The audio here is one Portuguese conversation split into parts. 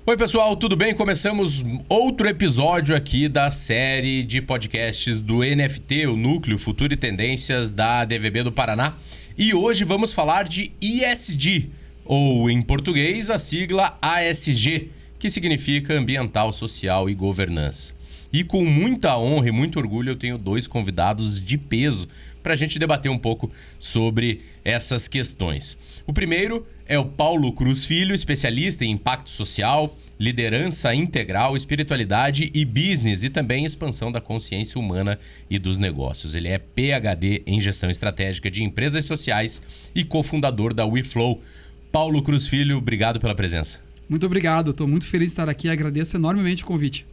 Oi pessoal, tudo bem? Começamos outro episódio aqui da série de podcasts do NFT, o Núcleo Futuro e Tendências da DVB do Paraná. E hoje vamos falar de ESG, ou em português a sigla ASG, que significa Ambiental, Social e Governança. E com muita honra e muito orgulho eu tenho dois convidados de peso para a gente debater um pouco sobre essas questões. O primeiro é o Paulo Cruz Filho, especialista em impacto social, liderança integral, espiritualidade e business e também expansão da consciência humana e dos negócios. Ele é PhD em gestão estratégica de empresas sociais e cofundador da WeFlow. Paulo Cruz Filho, obrigado pela presença. Muito obrigado, estou muito feliz de estar aqui e agradeço enormemente o convite.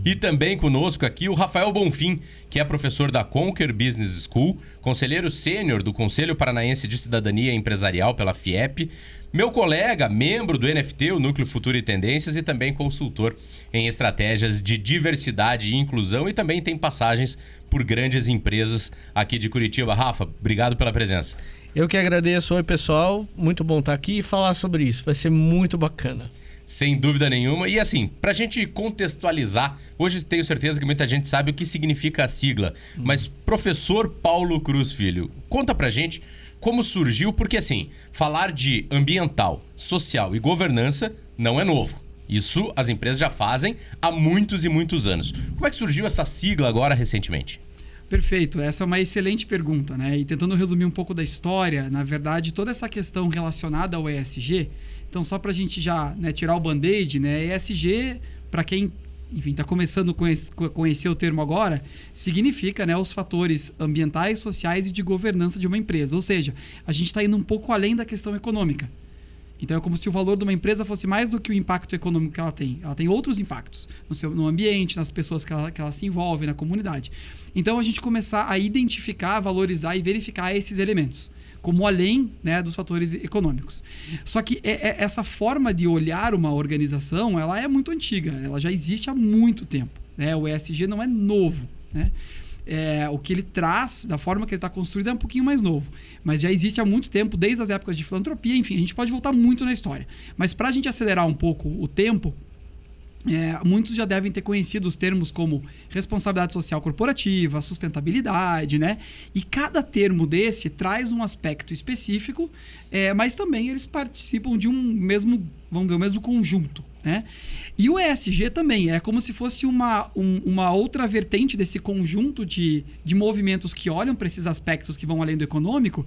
E também conosco aqui o Rafael Bonfim, que é professor da Conquer Business School, conselheiro sênior do Conselho Paranaense de Cidadania Empresarial pela FIEP, meu colega, membro do NFT, o Núcleo Futuro e Tendências, e também consultor em estratégias de diversidade e inclusão, e também tem passagens por grandes empresas aqui de Curitiba. Rafa, obrigado pela presença. Eu que agradeço. Oi pessoal, muito bom estar aqui e falar sobre isso, vai ser muito bacana. Sem dúvida nenhuma. E assim, pra gente contextualizar, hoje tenho certeza que muita gente sabe o que significa a sigla, mas professor Paulo Cruz Filho, conta pra gente como surgiu, porque assim, falar de ambiental, social e governança não é novo. Isso as empresas já fazem há muitos e muitos anos. Como é que surgiu essa sigla agora recentemente? Perfeito, essa é uma excelente pergunta, né? E tentando resumir um pouco da história, na verdade, toda essa questão relacionada ao ESG, então só para a gente já tirar o band-aid, né? ESG, para quem está começando a conhecer o termo agora, significa os fatores ambientais, sociais e de governança de uma empresa. Ou seja, a gente está indo um pouco além da questão econômica. Então é como se o valor de uma empresa fosse mais do que o impacto econômico que ela tem. Ela tem outros impactos no ambiente, nas pessoas que ela se envolve, na comunidade. Então a gente começar a identificar, valorizar e verificar esses elementos, como além dos fatores econômicos. Só que essa forma de olhar uma organização, ela é muito antiga, ela já existe há muito tempo. O ESG não é novo, né? O que ele traz, da forma que ele está construído, é um pouquinho mais novo. Mas já existe há muito tempo, desde as épocas de filantropia, enfim, a gente pode voltar muito na história. Mas para a gente acelerar um pouco o tempo, muitos já devem ter conhecido os termos como responsabilidade social corporativa, sustentabilidade, né? E cada termo desse traz um aspecto específico, mas também eles participam de um mesmo, vamos dizer, o mesmo conjunto, né? E o ESG também é como se fosse uma outra vertente desse conjunto de movimentos que olham para esses aspectos que vão além do econômico.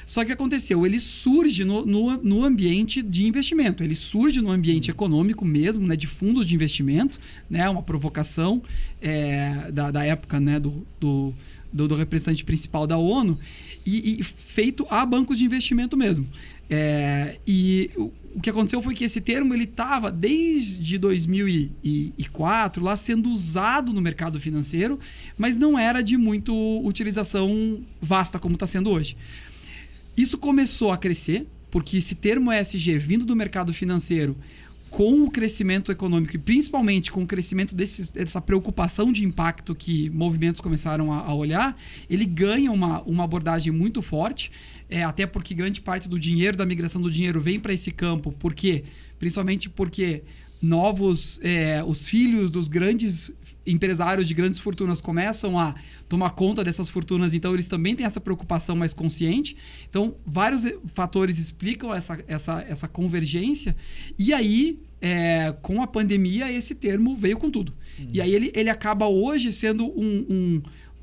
Só que aconteceu, ele surge no ambiente de investimento, ele surge no ambiente econômico mesmo, de fundos de investimento, uma provocação da época do representante principal da ONU e feito a bancos de investimento mesmo. E o que aconteceu foi que esse termo ele estava desde 2004 lá sendo usado no mercado financeiro, mas não era de muita utilização vasta como está sendo hoje. Isso começou a crescer, porque esse termo ESG vindo do mercado financeiro, com o crescimento econômico e principalmente com o crescimento dessa preocupação de impacto que movimentos começaram a olhar, ele ganha uma abordagem muito forte, até porque grande parte do dinheiro, da migração do dinheiro vem para esse campo, principalmente porque os filhos dos grandes empresários de grandes fortunas começam a tomar conta dessas fortunas, então eles também têm essa preocupação mais consciente. Então, vários fatores explicam essa convergência, e aí, com a pandemia, esse termo veio com tudo. E aí ele acaba hoje sendo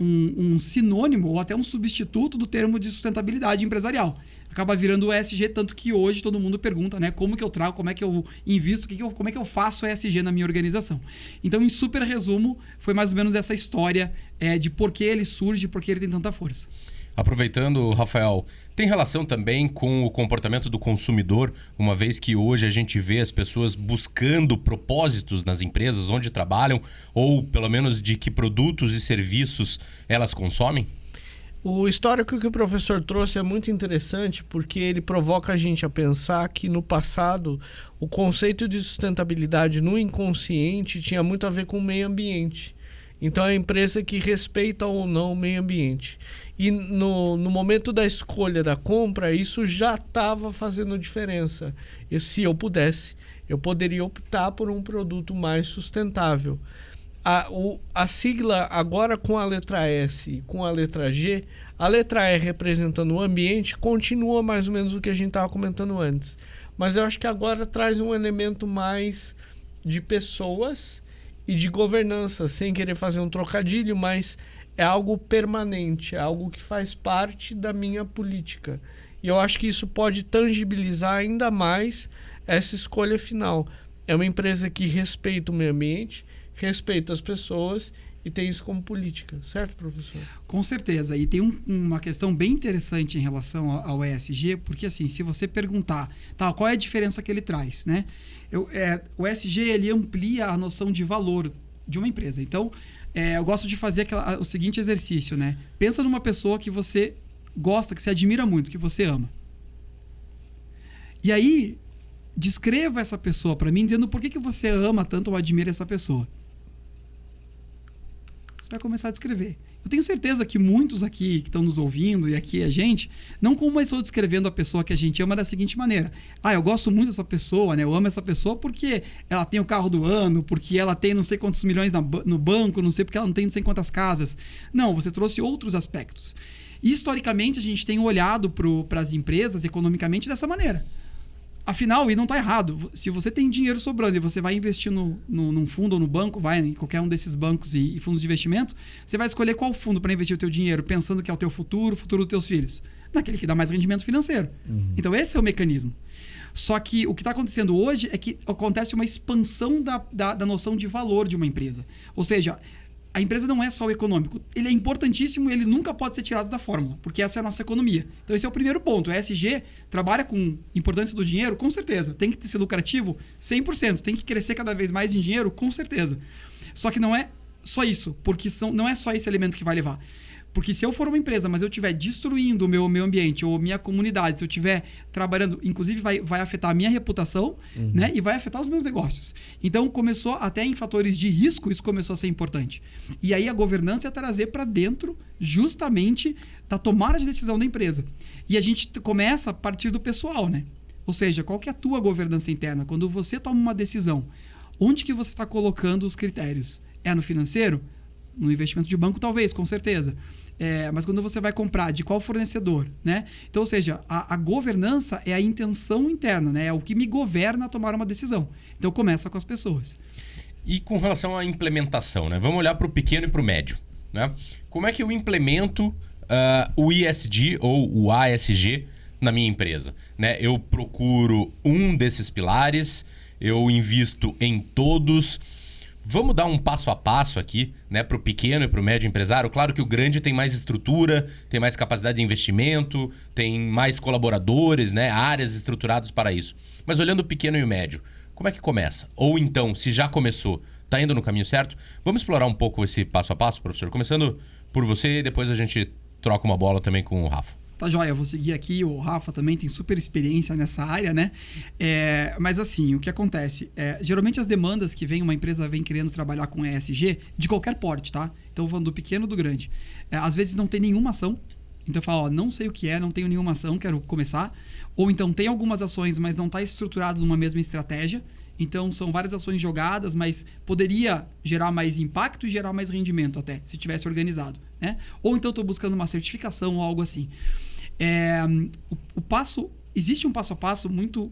um sinônimo ou até um substituto do termo de sustentabilidade empresarial. Acaba virando o ESG, tanto que hoje todo mundo pergunta, como que eu trago, como é que eu invisto, como é que eu faço ESG na minha organização. Então, em super resumo, foi mais ou menos essa história de por que ele surge, por que ele tem tanta força. Aproveitando, Rafael, tem relação também com o comportamento do consumidor, uma vez que hoje a gente vê as pessoas buscando propósitos nas empresas onde trabalham, ou pelo menos de que produtos e serviços elas consomem? O histórico que o professor trouxe é muito interessante porque ele provoca a gente a pensar que no passado o conceito de sustentabilidade no inconsciente tinha muito a ver com o meio ambiente. Então é a empresa que respeita ou não o meio ambiente. E no momento da escolha da compra, isso já estava fazendo diferença. Se eu pudesse, Eu poderia optar por um produto mais sustentável. A sigla agora com a letra S e com a letra G, a letra E representando o ambiente, continua mais ou menos o que a gente estava comentando antes. Mas eu acho que agora traz um elemento mais de pessoas e de governança, sem querer fazer um trocadilho, mas é algo permanente, é algo que faz parte da minha política. E eu acho que isso pode tangibilizar ainda mais essa escolha final. É uma empresa que respeita o meio ambiente, respeita as pessoas e tem isso como política, certo, professor? Com certeza. E tem uma questão bem interessante em relação ao ESG, porque assim, se você perguntar, tá, qual é a diferença que ele traz, né? O ESG, ele amplia a noção de valor de uma empresa. Então, eu gosto de fazer o seguinte exercício, né? Pensa numa pessoa que você gosta, que você admira muito, que você ama. E aí, descreva essa pessoa para mim, dizendo por que você ama tanto ou admira essa pessoa. Você vai começar a descrever. Eu tenho certeza que muitos aqui que estão nos ouvindo e aqui a gente não começou descrevendo a pessoa que a gente ama da seguinte maneira. Eu gosto muito dessa pessoa, né? Eu amo essa pessoa porque ela tem o carro do ano, porque ela tem não sei quantos milhões no banco, não sei porque ela não tem não sei quantas casas. Não, você trouxe outros aspectos. Historicamente, a gente tem olhado para as empresas economicamente dessa maneira. Afinal, e não está errado, se você tem dinheiro sobrando e você vai investir num fundo ou no banco, vai em qualquer um desses bancos e fundos de investimento, você vai escolher qual fundo para investir o teu dinheiro, pensando que é o teu futuro, o futuro dos teus filhos. Naquele que dá mais rendimento financeiro. Uhum. Então, esse é o mecanismo. Só que o que está acontecendo hoje é que acontece uma expansão da noção de valor de uma empresa. Ou seja, a empresa não é só o econômico. Ele é importantíssimo e ele nunca pode ser tirado da fórmula, porque essa é a nossa economia. Então esse é o primeiro ponto. O ESG trabalha com importância do dinheiro? Com certeza. Tem que ser lucrativo? 100%. Tem que crescer cada vez mais em dinheiro? Com certeza. Só que não é só isso, porque não é só esse elemento que vai levar. Porque se eu for uma empresa, mas eu estiver destruindo o meu ambiente ou minha comunidade, se eu estiver trabalhando, inclusive vai afetar a minha reputação, né? E vai afetar os meus negócios. Então, começou até em fatores de risco, isso começou a ser importante. E aí a governança é trazer para dentro justamente da tomada de decisão da empresa. E a gente começa a partir do pessoal, né? Ou seja, qual que é a tua governança interna? Quando você toma uma decisão, onde que você está colocando os critérios? É no financeiro? No investimento de banco, talvez, com certeza. Mas quando você vai comprar, de qual fornecedor, né? Então, ou seja, a governança é a intenção interna, né? É o que me governa a tomar uma decisão. Então, começa com as pessoas. E com relação à implementação, né? Vamos olhar para o pequeno e para o médio, né? Como é que eu implemento o ISD ou o ASG na minha empresa, né? Eu procuro um desses pilares, eu invisto em todos. Vamos dar um passo a passo aqui, né, para o pequeno e para o médio empresário. Claro que o grande tem mais estrutura, tem mais capacidade de investimento, tem mais colaboradores, né, áreas estruturadas para isso. Mas olhando o pequeno e o médio, como é que começa? Ou então, se já começou, está indo no caminho certo? Vamos explorar um pouco esse passo a passo, professor? Começando por você e depois a gente troca uma bola também com o Rafa. Tá joia, eu vou seguir aqui, o Rafa também tem super experiência nessa área, né? Mas assim, o que acontece? Geralmente as demandas que uma empresa vem querendo trabalhar com ESG, de qualquer porte, tá? Então falando do pequeno ou do grande. Às vezes não tem nenhuma ação, então fala, não sei o que é, não tenho nenhuma ação, quero começar. Ou então tem algumas ações, mas não está estruturado numa mesma estratégia. Então são várias ações jogadas, mas poderia gerar mais impacto e gerar mais rendimento até, se tivesse organizado, né? Ou então estou buscando uma certificação ou algo assim. Existe um passo a passo muito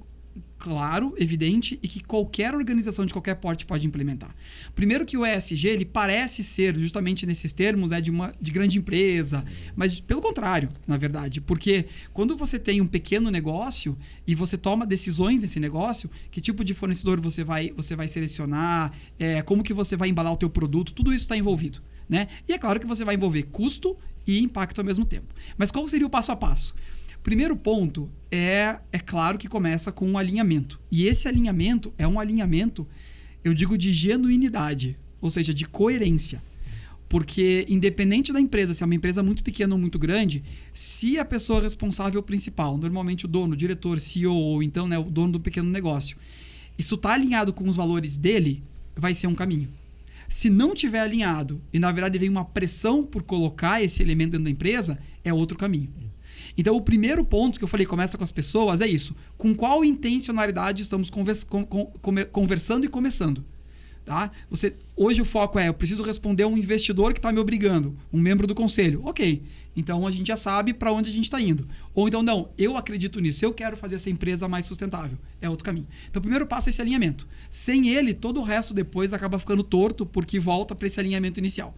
claro, evidente e que qualquer organização de qualquer porte pode implementar. Primeiro que o ESG, ele parece ser, justamente nesses termos, de grande empresa, mas pelo contrário, na verdade, porque quando você tem um pequeno negócio e você toma decisões nesse negócio, que tipo de fornecedor você vai selecionar, como que você vai embalar o teu produto, tudo isso está envolvido, né? E é claro que você vai envolver custo e impacto ao mesmo tempo. Mas qual seria o passo a passo? Primeiro ponto é claro que começa com um alinhamento. E esse alinhamento é um alinhamento, eu digo, de genuinidade, ou seja, de coerência. Porque independente da empresa, se é uma empresa muito pequena ou muito grande, se a pessoa responsável principal, normalmente o dono, o diretor, CEO ou então, né, o dono do pequeno negócio, isso está alinhado com os valores dele, vai ser um caminho. Se não tiver alinhado e na verdade vem uma pressão por colocar esse elemento dentro da empresa, é outro caminho. Então, o primeiro ponto que eu falei, começa com as pessoas, é isso. Com qual intencionalidade estamos conversando e começando? Tá? Hoje o foco é, eu preciso responder a um investidor que está me obrigando, um membro do conselho. Ok, então a gente já sabe para onde a gente está indo. Ou então, não, eu acredito nisso, eu quero fazer essa empresa mais sustentável. É outro caminho. Então, o primeiro passo é esse alinhamento. Sem ele, todo o resto depois acaba ficando torto, porque volta para esse alinhamento inicial.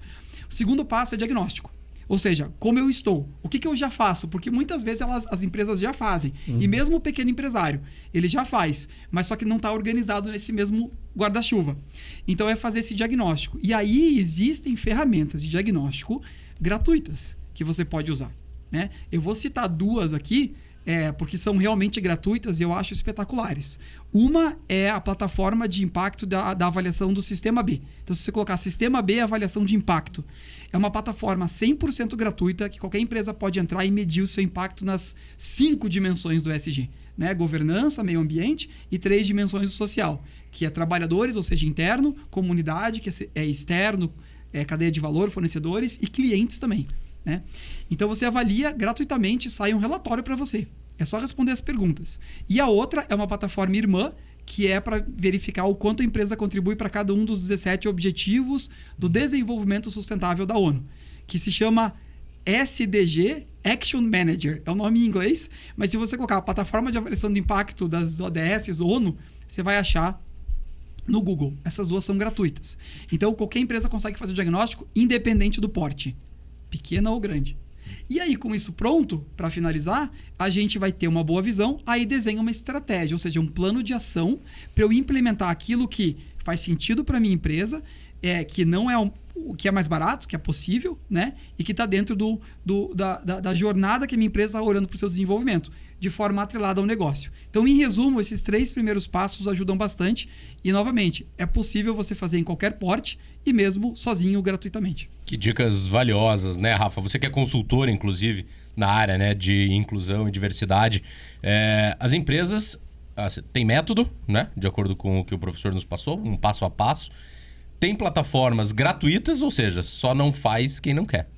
O segundo passo é diagnóstico. Ou seja, como eu estou? O que eu já faço? Porque muitas vezes as empresas já fazem. E mesmo o pequeno empresário, ele já faz. Mas só que não está organizado nesse mesmo guarda-chuva. Então, é fazer esse diagnóstico. E aí existem ferramentas de diagnóstico gratuitas que você pode usar. Né? Eu vou citar duas aqui, porque são realmente gratuitas e eu acho espetaculares. Uma é a plataforma de impacto da avaliação do Sistema B. Então, se você colocar Sistema B, avaliação de impacto, é uma plataforma 100% gratuita que qualquer empresa pode entrar e medir o seu impacto nas 5 dimensões do ESG. Né? Governança, meio ambiente e 3 dimensões do social, que é trabalhadores, ou seja, interno, comunidade, que é externo, cadeia de valor, fornecedores e clientes também. Né? Então você avalia gratuitamente, sai um relatório para você. É só responder as perguntas. E a outra é uma plataforma irmã, que é para verificar o quanto a empresa contribui para cada um dos 17 objetivos do desenvolvimento sustentável da ONU, que se chama SDG Action Manager. É o nome em inglês, mas se você colocar a plataforma de avaliação de impacto das ODS ONU, você vai achar no Google. Essas duas são gratuitas. Então, qualquer empresa consegue fazer o diagnóstico independente do porte, pequena ou grande. E aí, com isso pronto, para finalizar, a gente vai ter uma boa visão, aí desenha uma estratégia, ou seja, um plano de ação para eu implementar aquilo que faz sentido para a minha empresa, que não é o que é mais barato, que é possível, né? E que está dentro da jornada que a minha empresa está olhando para o seu desenvolvimento, de forma atrelada ao negócio. Então, em resumo, esses 3 primeiros passos ajudam bastante e, novamente, é possível você fazer em qualquer porte e mesmo sozinho, gratuitamente. Que dicas valiosas, né, Rafa? Você que é consultor, inclusive, na área, né, de inclusão e diversidade. As empresas têm método, né, de acordo com o que o professor nos passou, um passo a passo. Tem plataformas gratuitas, ou seja, só não faz quem não quer.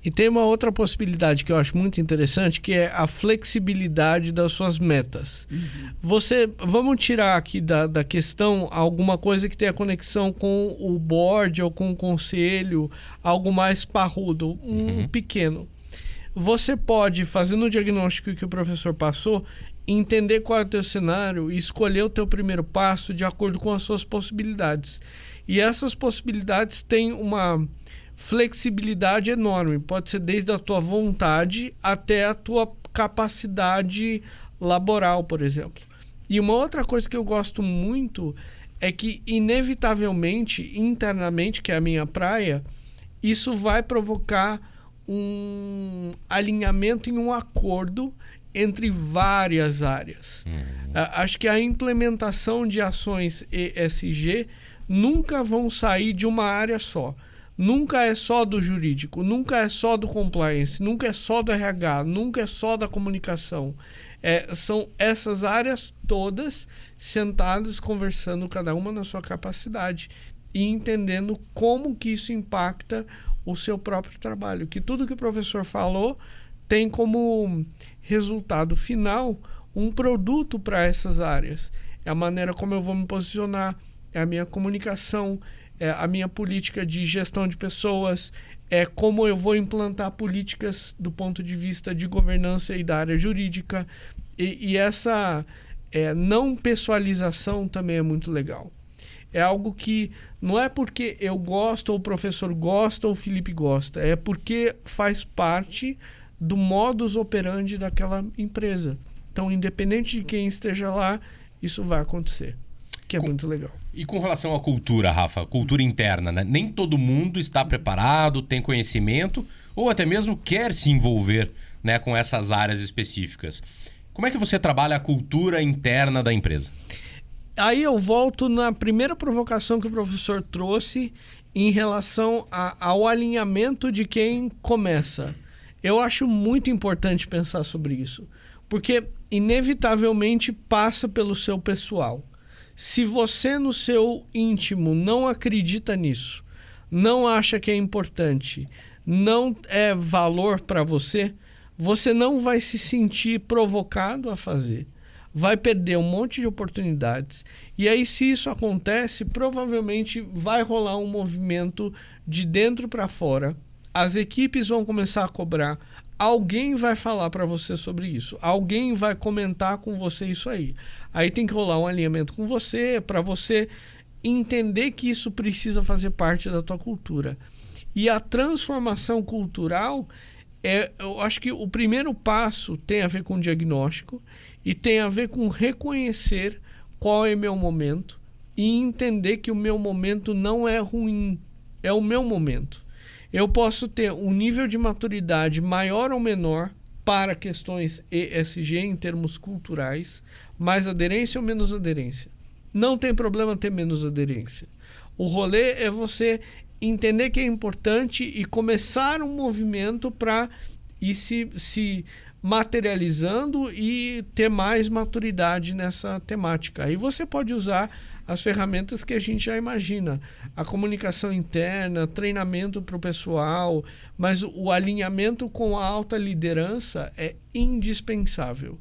E tem uma outra possibilidade que eu acho muito interessante, que é a flexibilidade das suas metas. Vamos tirar aqui da questão alguma coisa que tenha conexão com o board ou com o conselho, algo mais parrudo, pequeno. Você pode, fazendo o diagnóstico que o professor passou, entender qual é o teu cenário e escolher o teu primeiro passo de acordo com as suas possibilidades. E essas possibilidades têm uma flexibilidade enorme. Pode ser desde a tua vontade até a tua capacidade laboral, por exemplo. E uma outra coisa que eu gosto muito é que, inevitavelmente, internamente, que é a minha praia, isso vai provocar um alinhamento e um acordo entre várias áreas. Acho que a implementação de ações ESG nunca vão sair de uma área só. Nunca é só do jurídico, nunca é só do compliance, nunca é só do RH, nunca é só da comunicação. São essas áreas todas sentadas, conversando cada uma na sua capacidade e entendendo como que isso impacta o seu próprio trabalho. Que tudo que o professor falou tem como resultado final um produto para essas áreas. É a maneira como eu vou me posicionar, é a minha comunicação, é a minha política de gestão de pessoas, é como eu vou implantar políticas do ponto de vista de governança e da área jurídica. E essa não pessoalização também é muito legal. É algo que não é porque eu gosto, ou o professor gosta, ou o Felipe gosta. É porque faz parte do modus operandi daquela empresa. Então, independente de quem esteja lá, isso vai acontecer. Que é muito legal. E com relação à cultura, Rafa, cultura interna, né? Nem todo mundo está preparado, tem conhecimento ou até mesmo quer se envolver, né, com essas áreas específicas. Como é que você trabalha a cultura interna da empresa? Aí eu volto na primeira provocação que o professor trouxe em relação ao alinhamento de quem começa. Eu acho muito importante pensar sobre isso, porque inevitavelmente passa pelo seu pessoal. Se você no seu íntimo não acredita nisso, não acha que é importante, não é valor para você, você não vai se sentir provocado a fazer. Vai perder um monte de oportunidades. E aí, se isso acontece, provavelmente vai rolar um movimento de dentro para fora. As equipes vão começar a cobrar. Alguém vai falar para você sobre isso. Alguém vai comentar com você isso aí. Aí tem que rolar um alinhamento com você, para você entender que isso precisa fazer parte da tua cultura. E a transformação cultural, eu acho que o primeiro passo tem a ver com diagnóstico e tem a ver com reconhecer qual é meu momento e entender que o meu momento não é ruim, é o meu momento. Eu posso ter um nível de maturidade maior ou menor para questões ESG em termos culturais, mais aderência ou menos aderência. Não tem problema ter menos aderência. O rolê é você entender que é importante e começar um movimento para ir se materializando e ter mais maturidade nessa temática. Aí você pode usar as ferramentas que a gente já imagina, a comunicação interna, treinamento para o pessoal, mas o alinhamento com a alta liderança é indispensável.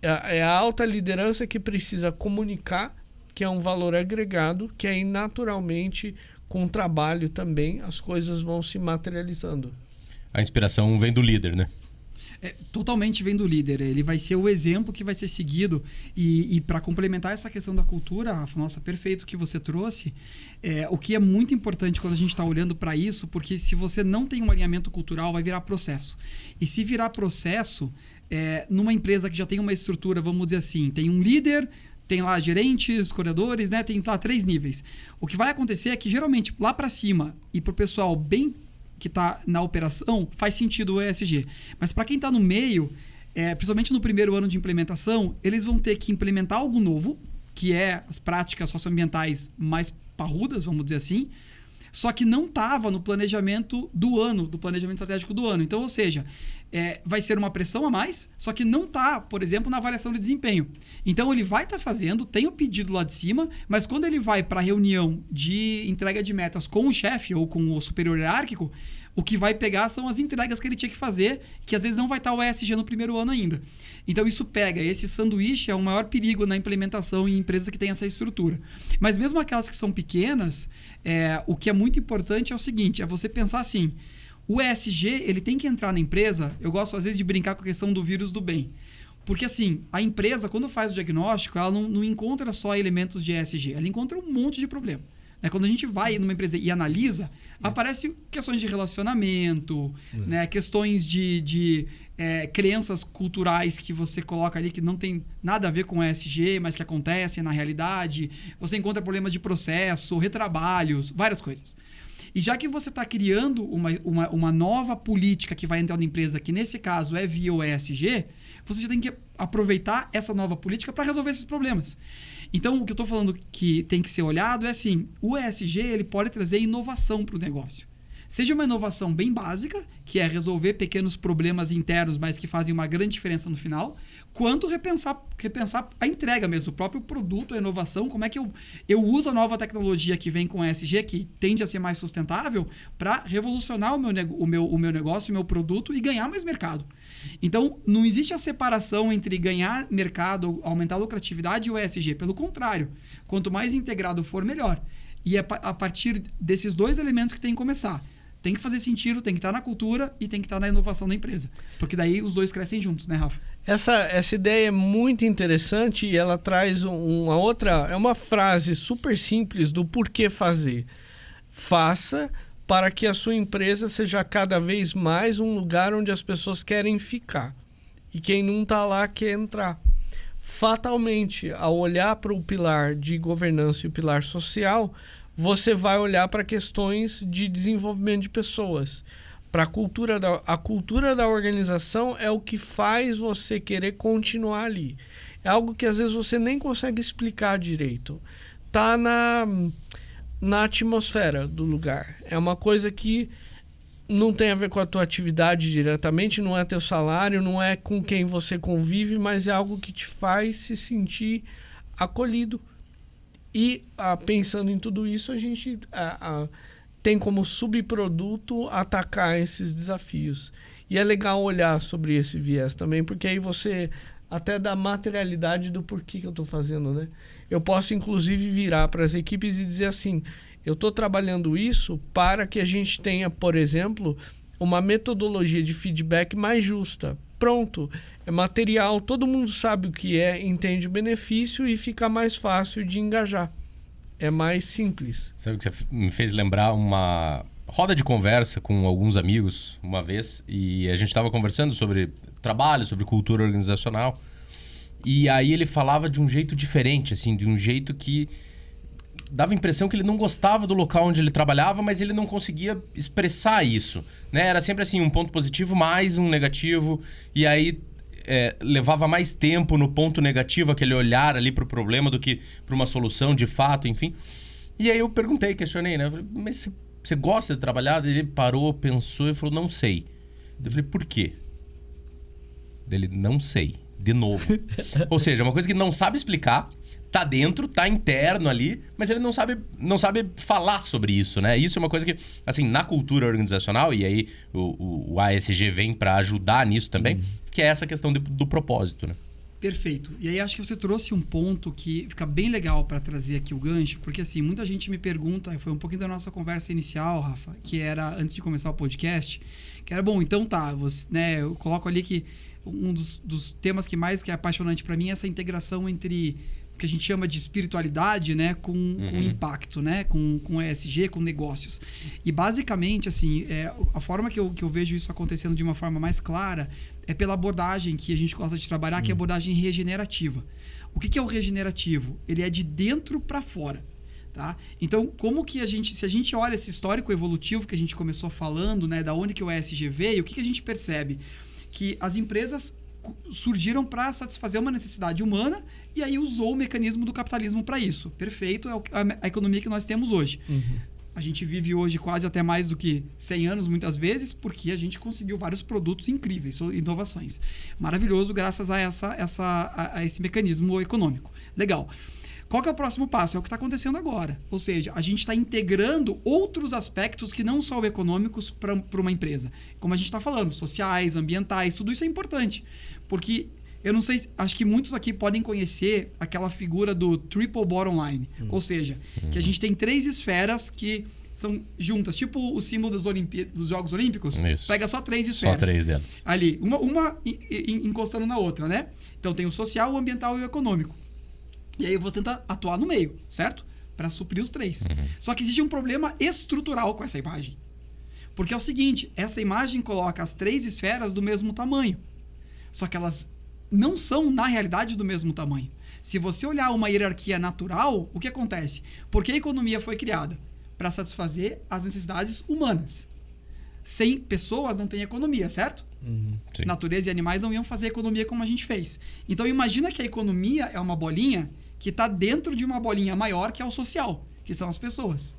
É a alta liderança que precisa comunicar, que é um valor agregado, que aí naturalmente, com o trabalho também, as coisas vão se materializando. A inspiração vem do líder, né? Totalmente vem do líder. Ele vai ser o exemplo que vai ser seguido. E para complementar essa questão da cultura, Rafa, nossa, perfeito o que você trouxe. O que é muito importante quando a gente está olhando para isso, porque se você não tem um alinhamento cultural, vai virar processo. E se virar processo, numa empresa que já tem uma estrutura, vamos dizer assim, tem um líder, tem lá gerentes, coordenadores, né? Tem lá 3 níveis. O que vai acontecer é que geralmente lá para cima e para o pessoal bem que está na operação, faz sentido o ESG. Mas para quem está no meio, principalmente no primeiro ano de implementação, eles vão ter que implementar algo novo, que é as práticas socioambientais mais parrudas, vamos dizer assim, só que não estava no planejamento do ano, do planejamento estratégico do ano. Então, ou seja, vai ser uma pressão a mais, só que não está, por exemplo, na avaliação de desempenho. Então, ele vai estar fazendo, tem o pedido lá de cima, mas quando ele vai para a reunião de entrega de metas com o chefe ou com o superior hierárquico, o que vai pegar são as entregas que ele tinha que fazer, que às vezes não vai estar o ESG no primeiro ano ainda. Então, isso pega. Esse sanduíche é o maior perigo na implementação em empresas que têm essa estrutura. Mas mesmo aquelas que são pequenas, o que é muito importante é o seguinte, é você pensar assim, o ESG, ele tem que entrar na empresa. Eu gosto, às vezes, de brincar com a questão do vírus do bem. Porque, assim, a empresa, quando faz o diagnóstico, ela não encontra só elementos de ESG. Ela encontra um monte de problema. Quando a gente vai numa empresa e analisa, aparecem questões de relacionamento, né? Questões de crenças culturais que você coloca ali que não tem nada a ver com ESG, mas que acontecem na realidade. Você encontra problemas de processo, retrabalhos, várias coisas. E já que você está criando uma nova política que vai entrar na empresa, que nesse caso é via o ESG, você já tem que aproveitar essa nova política para resolver esses problemas. Então, o que eu estou falando que tem que ser olhado é assim, o ESG ele pode trazer inovação para o negócio. Seja uma inovação bem básica, que é resolver pequenos problemas internos, mas que fazem uma grande diferença no final, quanto repensar a entrega mesmo, o próprio produto, a inovação, como é que eu uso a nova tecnologia que vem com ESG, que tende a ser mais sustentável, para revolucionar o meu negócio, o meu produto e ganhar mais mercado. Então, não existe a separação entre ganhar mercado, aumentar a lucratividade e o ESG. Pelo contrário, quanto mais integrado for, melhor. E é a partir desses 2 elementos que tem que começar. Tem que fazer sentido, tem que estar na cultura e tem que estar na inovação da empresa. Porque daí os 2 crescem juntos, né, Rafa? Essa ideia é muito interessante e ela traz uma outra... É uma frase super simples do porquê fazer. Faça para que a sua empresa seja cada vez mais um lugar onde as pessoas querem ficar. E quem não está lá quer entrar. Fatalmente, ao olhar para o pilar de governança e o pilar social, você vai olhar para questões de desenvolvimento de pessoas. Para a cultura da organização é o que faz você querer continuar ali. É algo que às vezes você nem consegue explicar direito. Está na atmosfera do lugar. É uma coisa que não tem a ver com a tua atividade diretamente, não é teu salário, não é com quem você convive, mas é algo que te faz se sentir acolhido. E pensando em tudo isso, a gente tem como subproduto atacar esses desafios. E é legal olhar sobre esse viés também, porque aí você até dá materialidade do porquê que eu estou fazendo, né? Eu posso, inclusive, virar para as equipes e dizer assim, eu estou trabalhando isso para que a gente tenha, por exemplo, uma metodologia de feedback mais justa. Pronto, é material, todo mundo sabe o que é, entende o benefício e fica mais fácil de engajar. É mais simples. Sabe que você me fez lembrar uma roda de conversa com alguns amigos uma vez, e a gente estava conversando sobre trabalho, sobre cultura organizacional, e aí ele falava de um jeito diferente, assim, de um jeito que dava a impressão que ele não gostava do local onde ele trabalhava, mas ele não conseguia expressar isso, né? Era sempre assim, um ponto positivo mais um negativo, e aí levava mais tempo no ponto negativo, aquele olhar ali para o problema, do que para uma solução de fato, enfim. E aí eu perguntei, questionei, né? Eu falei, mas você gosta de trabalhar? Ele parou, pensou e falou, não sei. Eu falei, por quê? Ele, não sei. De novo. Ou seja, uma coisa que não sabe explicar, tá dentro, tá interno ali, mas ele não sabe falar sobre isso, né? Isso é uma coisa que, assim, na cultura organizacional, e aí o ASG vem para ajudar nisso também, que é essa questão do propósito, né? Perfeito. E aí acho que você trouxe um ponto que fica bem legal para trazer aqui o gancho, porque assim, muita gente me pergunta, foi um pouquinho da nossa conversa inicial, Rafa, que era antes de começar o podcast, que era, bom, então tá, você, né, eu coloco ali que um dos temas que é apaixonante para mim é essa integração entre o que a gente chama de espiritualidade, né, com impacto, né, com ESG, com negócios. E basicamente, assim, a forma que eu vejo isso acontecendo de uma forma mais clara é pela abordagem que a gente gosta de trabalhar, que é a abordagem regenerativa. O que é o regenerativo? Ele é de dentro para fora. Tá? Então, como que se a gente olha esse histórico evolutivo que a gente começou falando, né, da onde que o ESG veio, o que a gente percebe? Que as empresas surgiram para satisfazer uma necessidade humana e aí usou o mecanismo do capitalismo para isso. Perfeito, é a economia que nós temos hoje. A gente vive hoje quase até mais do que 100 anos, muitas vezes, porque a gente conseguiu vários produtos incríveis, inovações. Maravilhoso, graças a esse mecanismo econômico. Legal. Qual que é o próximo passo? É o que está acontecendo agora. Ou seja, a gente está integrando outros aspectos que não são econômicos para uma empresa. Como a gente está falando, sociais, ambientais, tudo isso é importante. Porque, eu não sei, acho que muitos aqui podem conhecer aquela figura do triple bottom line. Ou seja, que a gente tem 3 esferas que são juntas, tipo o símbolo dos Jogos Olímpicos. Isso. Pega só 3 esferas. Só 3 delas. Ali, uma encostando na outra, né? Então tem o social, o ambiental e o econômico. E aí você tenta atuar no meio, certo? Para suprir os 3. Só que existe um problema estrutural com essa imagem. Porque é o seguinte, essa imagem coloca as 3 esferas do mesmo tamanho. Só que elas não são, na realidade, do mesmo tamanho. Se você olhar uma hierarquia natural, o que acontece? Porque a economia foi criada para satisfazer as necessidades humanas. Sem pessoas não tem economia, certo? Sim. Natureza e animais não iam fazer economia como a gente fez. Então imagina que a economia é uma bolinha que está dentro de uma bolinha maior, que é o social, que são as pessoas.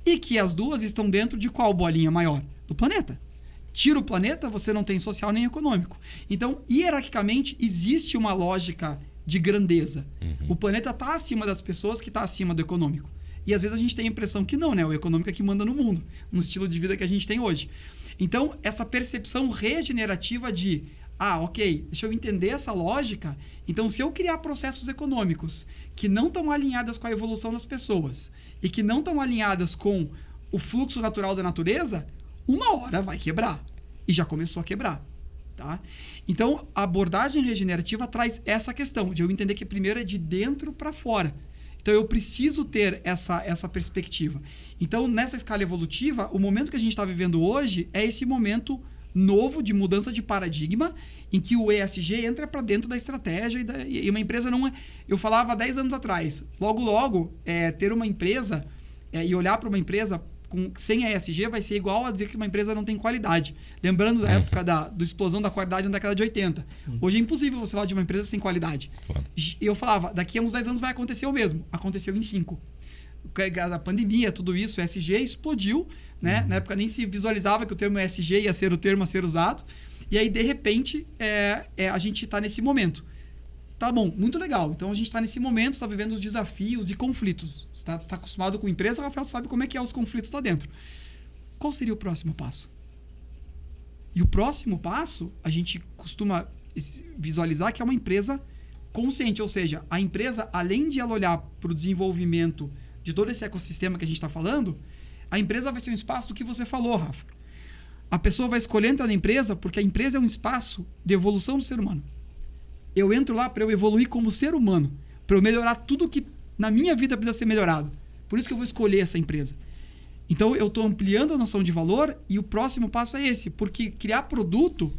E que as duas estão dentro de qual bolinha maior? Do planeta. Tira o planeta, você não tem social nem econômico. Então, hierarquicamente, existe uma lógica de grandeza. O planeta está acima das pessoas, que está acima do econômico. E às vezes a gente tem a impressão que não, né? O econômico é que manda no mundo, no estilo de vida que a gente tem hoje. Então, essa percepção regenerativa de ok, deixa eu entender essa lógica. Então, se eu criar processos econômicos que não estão alinhadas com a evolução das pessoas e que não estão alinhadas com o fluxo natural da natureza, uma hora vai quebrar. E já começou a quebrar. Tá? Então, a abordagem regenerativa traz essa questão de eu entender que primeiro é de dentro para fora. Então, eu preciso ter essa perspectiva. Então, nessa escala evolutiva, o momento que a gente está vivendo hoje é esse momento novo de mudança de paradigma, em que o ESG entra para dentro da estratégia e uma empresa não é... Eu falava 10 anos atrás, logo, ter uma empresa e olhar para uma empresa sem ESG vai ser igual a dizer que uma empresa não tem qualidade. Lembrando da época da explosão da qualidade na década de 80. Hoje é impossível você falar de uma empresa sem qualidade. Claro. E eu falava, daqui a uns 10 anos vai acontecer o mesmo. Aconteceu em 5. A pandemia, tudo isso, o ESG explodiu, né? Na época nem se visualizava que o termo ESG ia ser o termo a ser usado. E aí, de repente, a gente está nesse momento. Tá bom, muito legal. Então, a gente está nesse momento, está vivendo os desafios e conflitos. Você está acostumado com empresa, Rafael sabe como é que é os conflitos lá dentro. Qual seria o próximo passo? E o próximo passo, a gente costuma visualizar que é uma empresa consciente, ou seja, a empresa, além de ela olhar para o desenvolvimento de todo esse ecossistema que a gente está falando, a empresa vai ser um espaço do que você falou, Rafa. A pessoa vai escolher entrar na empresa porque a empresa é um espaço de evolução do ser humano. Eu entro lá para eu evoluir como ser humano, para eu melhorar tudo que na minha vida precisa ser melhorado. Por isso que eu vou escolher essa empresa. Então, eu estou ampliando a noção de valor e o próximo passo é esse, porque criar produto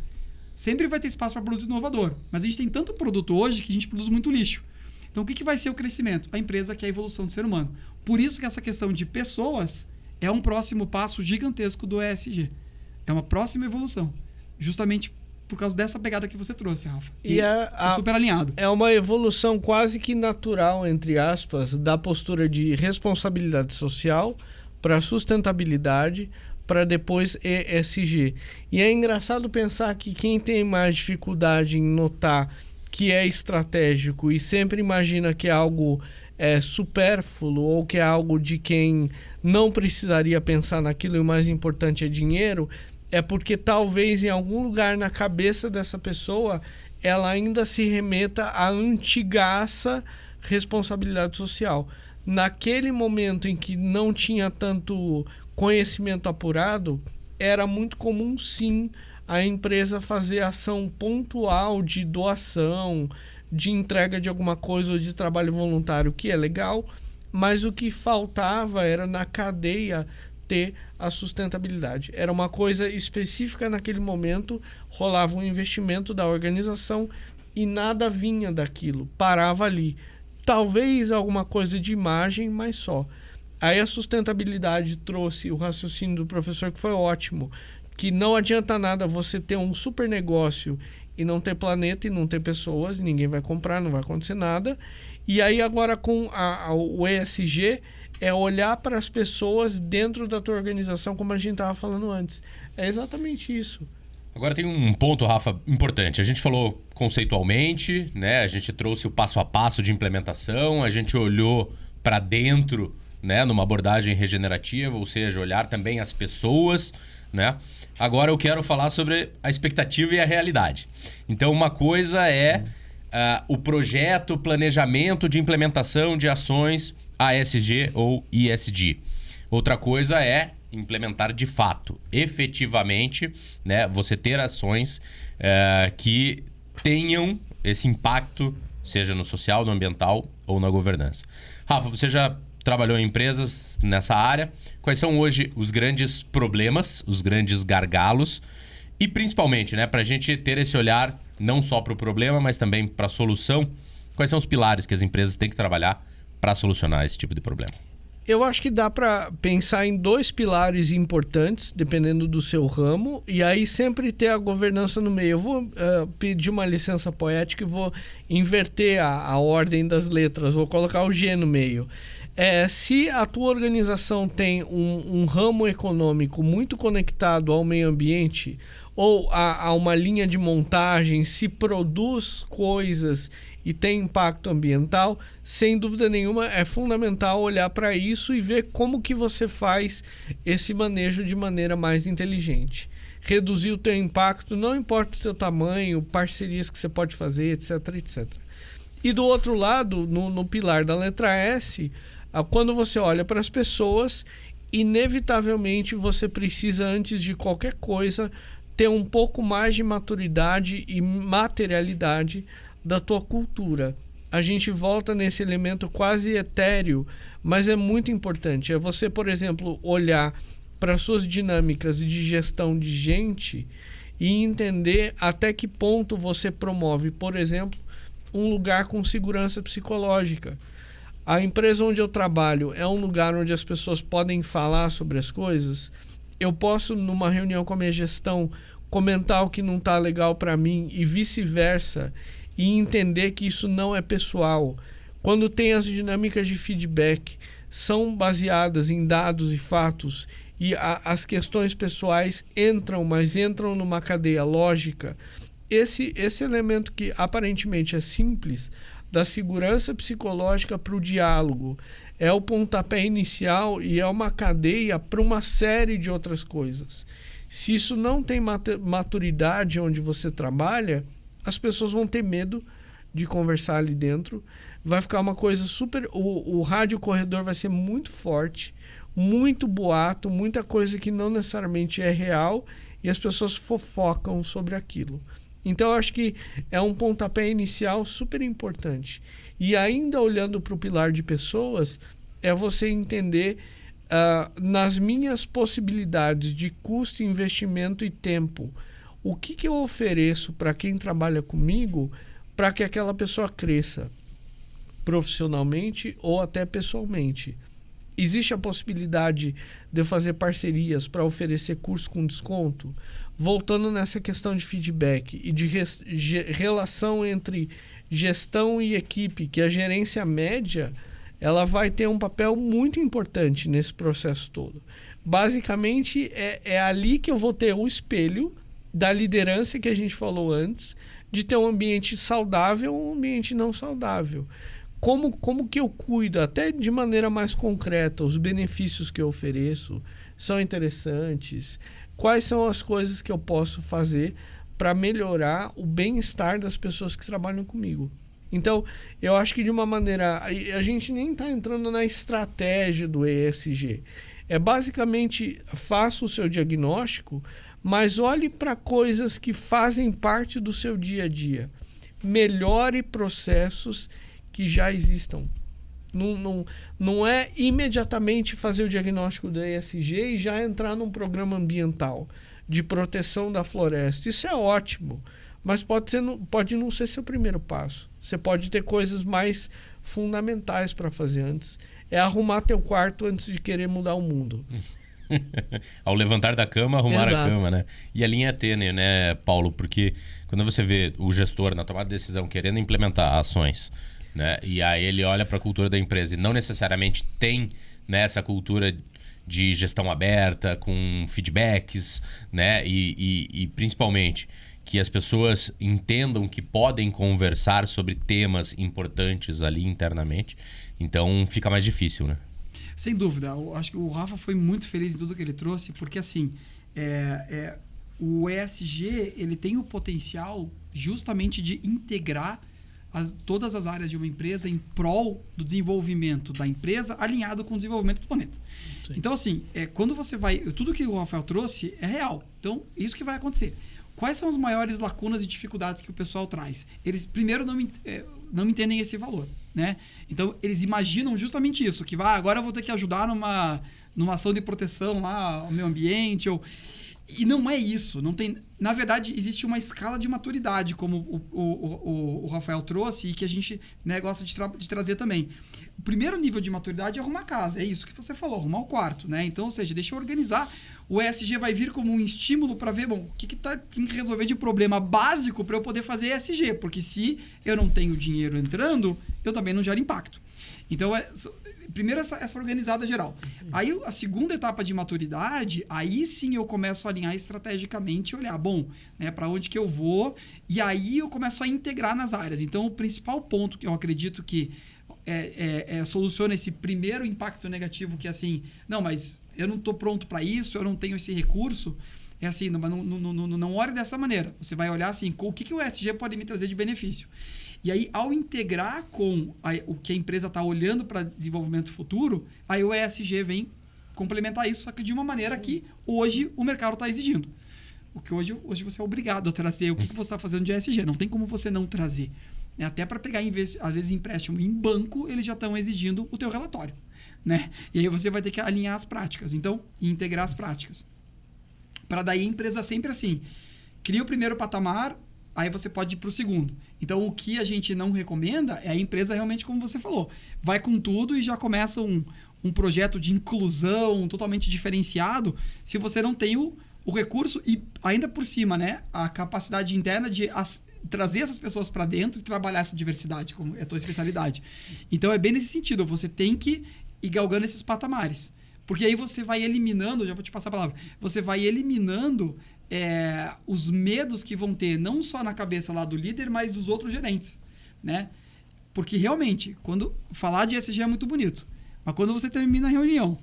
sempre vai ter espaço para produto inovador. Mas a gente tem tanto produto hoje que a gente produz muito lixo. Então, o que vai ser o crescimento? A empresa quer a evolução do ser humano. Por isso que essa questão de pessoas é um próximo passo gigantesco do ESG. É uma próxima evolução. Justamente por causa dessa pegada que você trouxe, Rafa. E super alinhado. É uma evolução quase que natural, entre aspas, da postura de responsabilidade social para sustentabilidade, para depois ESG. E é engraçado pensar que quem tem mais dificuldade em notar que é estratégico e sempre imagina que é algo supérfluo ou que é algo de quem não precisaria pensar naquilo e o mais importante é dinheiro, é porque talvez em algum lugar na cabeça dessa pessoa ela ainda se remeta à antigaça responsabilidade social. Naquele momento em que não tinha tanto conhecimento apurado, era muito comum sim a empresa fazer ação pontual de doação, de entrega de alguma coisa ou de trabalho voluntário, que é legal, mas o que faltava era na cadeia ter a sustentabilidade. Era uma coisa específica naquele momento, rolava um investimento da organização e nada vinha daquilo, parava ali. Talvez alguma coisa de imagem, mas só. Aí a sustentabilidade trouxe o raciocínio do professor, que foi ótimo, que não adianta nada você ter um super negócio e não ter planeta e não ter pessoas, ninguém vai comprar, não vai acontecer nada. E aí agora com o ESG é olhar para as pessoas dentro da tua organização, como a gente estava falando antes. É exatamente isso. Agora tem um ponto, Rafa, importante. A gente falou conceitualmente, né? A gente trouxe o passo a passo de implementação, a gente olhou para dentro, né? Numa abordagem regenerativa, ou seja, olhar também as pessoas, né? Agora eu quero falar sobre a expectativa e a realidade. Então, uma coisa é o projeto, planejamento de implementação de ações ASG ou ISG. Outra coisa é implementar de fato, efetivamente, né, você ter ações que tenham esse impacto, seja no social, no ambiental ou na governança. Rafa, você já trabalhou em empresas nessa área. Quais são hoje os grandes problemas, os grandes gargalos e principalmente, né, para a gente ter esse olhar não só para o problema, mas também para a solução, quais são os pilares que as empresas têm que trabalhar para solucionar esse tipo de problema? Eu acho que dá para pensar em 2 pilares importantes, dependendo do seu ramo, e aí sempre ter a governança no meio. Eu vou pedir uma licença poética e vou inverter a ordem das letras, vou colocar o G no meio. Se a tua organização tem um ramo econômico muito conectado ao meio ambiente ou a uma linha de montagem, se produz coisas e tem impacto ambiental, sem dúvida nenhuma é fundamental olhar para isso e ver como que você faz esse manejo de maneira mais inteligente. Reduzir o teu impacto, não importa o teu tamanho, parcerias que você pode fazer, etc, etc. E do outro lado, no pilar da letra S, quando você olha para as pessoas, inevitavelmente você precisa, antes de qualquer coisa, ter um pouco mais de maturidade e materialidade da tua cultura. A gente volta nesse elemento quase etéreo, mas é muito importante. É você, por exemplo, olhar para suas dinâmicas de gestão de gente e entender até que ponto você promove, por exemplo, um lugar com segurança psicológica. A empresa onde eu trabalho é um lugar onde as pessoas podem falar sobre as coisas. Eu posso, numa reunião com a minha gestão, comentar o que não está legal para mim e vice-versa, e entender que isso não é pessoal. Quando tem as dinâmicas de feedback, são baseadas em dados e fatos, e as questões pessoais entram, mas entram numa cadeia lógica. Esse elemento que aparentemente é simples, da segurança psicológica para o diálogo, é o pontapé inicial e é uma cadeia para uma série de outras coisas. Se isso não tem maturidade onde você trabalha, as pessoas vão ter medo de conversar ali dentro. Vai ficar uma coisa super... O rádio corredor vai ser muito forte, muito boato, muita coisa que não necessariamente é real e as pessoas fofocam sobre aquilo. Então, eu acho que é um pontapé inicial super importante. E ainda olhando para o pilar de pessoas, é você entender nas minhas possibilidades de custo, investimento e tempo, o que eu ofereço para quem trabalha comigo para que aquela pessoa cresça profissionalmente ou até pessoalmente. Existe a possibilidade de eu fazer parcerias para oferecer curso com desconto? Voltando nessa questão de feedback e de relação entre gestão e equipe, que a gerência média ela vai ter um papel muito importante nesse processo todo. Basicamente, é ali que eu vou ter o espelho da liderança que a gente falou antes, de ter um ambiente saudável ou um ambiente não saudável. Como que eu cuido, até de maneira mais concreta, os benefícios que eu ofereço são interessantes? Quais são as coisas que eu posso fazer para melhorar o bem-estar das pessoas que trabalham comigo? Então, eu acho que de uma maneira... A gente nem está entrando na estratégia do ESG. É basicamente, faça o seu diagnóstico, mas olhe para coisas que fazem parte do seu dia a dia. Melhore processos que já existam. Não é imediatamente fazer o diagnóstico do ESG e já entrar num programa ambiental de proteção da floresta. Isso é ótimo, mas pode não ser seu primeiro passo. Você pode ter coisas mais fundamentais para fazer antes. É arrumar teu quarto antes de querer mudar o mundo. Ao levantar da cama, arrumar Exato. a cama, né? E a linha é tênue, né, Paulo? Porque quando você vê o gestor na tomada de decisão querendo implementar ações, né? E aí ele olha para a cultura da empresa e não necessariamente tem, né, essa cultura de gestão aberta, com feedbacks, né? E principalmente que as pessoas entendam que podem conversar sobre temas importantes ali internamente. Então fica mais difícil, né? Sem dúvida. Eu acho que o Rafa foi muito feliz em tudo que ele trouxe, porque assim, o ESG ele tem o potencial justamente de integrar todas as áreas de uma empresa em prol do desenvolvimento da empresa alinhado com o desenvolvimento do planeta. Sim. Então, assim, quando você vai... Tudo que o Rafael trouxe é real. Então, isso que vai acontecer. Quais são as maiores lacunas e dificuldades que o pessoal traz? Eles, primeiro, não entendem esse valor, né? Então, eles imaginam justamente isso, que agora eu vou ter que ajudar numa ação de proteção lá ao meio ambiente, e não é isso. Não tem, na verdade, existe uma escala de maturidade, como o Rafael trouxe e que a gente, né, gosta de trazer também. O primeiro nível de maturidade é arrumar a casa. É isso que você falou, arrumar o quarto, né? Então, ou seja, deixa eu organizar. O ESG vai vir como um estímulo para ver, bom, o que tem que resolver de problema básico para eu poder fazer ESG. Porque se eu não tenho dinheiro entrando, eu também não gero impacto. Então, primeiro essa organizada geral. Aí, a segunda etapa de maturidade, aí sim eu começo a alinhar estrategicamente e olhar, bom, né, para onde que eu vou, e aí eu começo a integrar nas áreas. Então, o principal ponto que eu acredito que soluciona esse primeiro impacto negativo, que é assim, não, mas eu não estou pronto para isso, eu não tenho esse recurso, é assim, não olhe dessa maneira. Você vai olhar assim, o que o ESG pode me trazer de benefício? E aí, ao integrar com o que a empresa está olhando para desenvolvimento futuro, aí o ESG vem complementar isso, só que de uma maneira que hoje o mercado está exigindo. O que hoje você é obrigado a trazer. O que você está fazendo de ESG? Não tem como você não trazer. Até para pegar, às vezes, empréstimo em banco, eles já estão exigindo o teu relatório, né? E aí você vai ter que alinhar as práticas, então, e integrar as práticas. Para daí a empresa sempre assim, cria o primeiro patamar, aí você pode ir para o segundo. Então, o que a gente não recomenda é a empresa realmente, como você falou, vai com tudo e já começa um projeto de inclusão totalmente diferenciado, se você não tem o recurso e ainda por cima, né, a capacidade interna de trazer essas pessoas para dentro e trabalhar essa diversidade, como é a tua especialidade. Então, é bem nesse sentido, você tem que ir galgando esses patamares. Porque aí você vai eliminando, já vou te passar a palavra, você vai eliminando os medos que vão ter, não só na cabeça lá do líder, mas dos outros gerentes, né? Porque realmente, quando falar de ESG é muito bonito, mas quando você termina a reunião,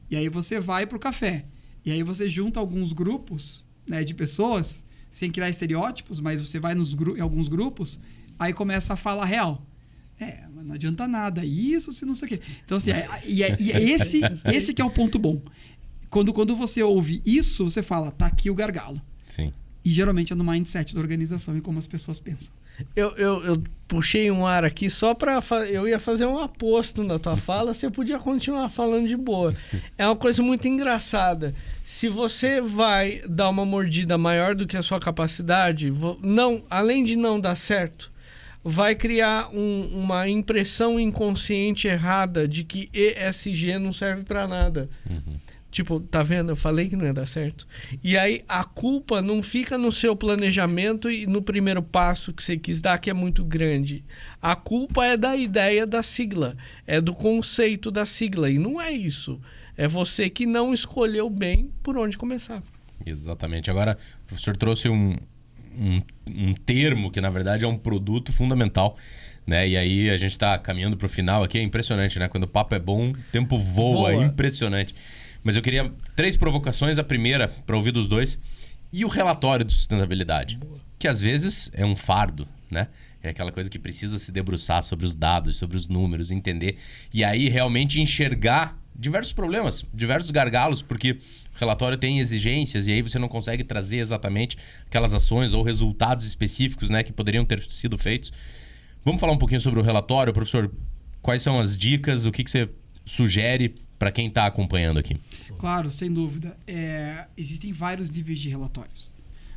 e aí você vai pro café, e aí você junta alguns grupos, né, de pessoas, sem criar estereótipos, mas você vai em alguns grupos, aí começa a falar real. Mas não adianta nada, isso, se não sei o quê. Então, assim, esse que é o ponto bom. Quando você ouve isso, você fala, tá aqui o gargalo. Sim. E geralmente é no mindset da organização e como as pessoas pensam. Eu puxei um ar aqui só para... Eu ia fazer um aposto na tua fala, você podia continuar falando de boa. É uma coisa muito engraçada. Se você vai dar uma mordida maior do que a sua capacidade, além de não dar certo, vai criar uma impressão inconsciente errada de que ESG não serve para nada. Tipo, tá vendo? Eu falei que não ia dar certo. E aí a culpa não fica no seu planejamento e no primeiro passo que você quis dar, que é muito grande. A culpa é da ideia da sigla, é do conceito da sigla. E não é isso. É você que não escolheu bem por onde começar. Exatamente. Agora, o professor trouxe um termo que, na verdade, é um produto fundamental, né? E aí a gente está caminhando para o final aqui. É impressionante, né? Quando o papo é bom, o tempo voa. É impressionante. Mas eu queria 3 provocações. A primeira, para ouvir dos dois. E o relatório de sustentabilidade, que às vezes é um fardo, né? É aquela coisa que precisa se debruçar sobre os dados, sobre os números, entender. E aí realmente enxergar diversos problemas, diversos gargalos, porque o relatório tem exigências e aí você não consegue trazer exatamente aquelas ações ou resultados específicos, né, que poderiam ter sido feitos. Vamos falar um pouquinho sobre o relatório, professor? Quais são as dicas? O que você sugere para quem está acompanhando aqui? Claro, sem dúvida. Existem vários níveis de relatórios.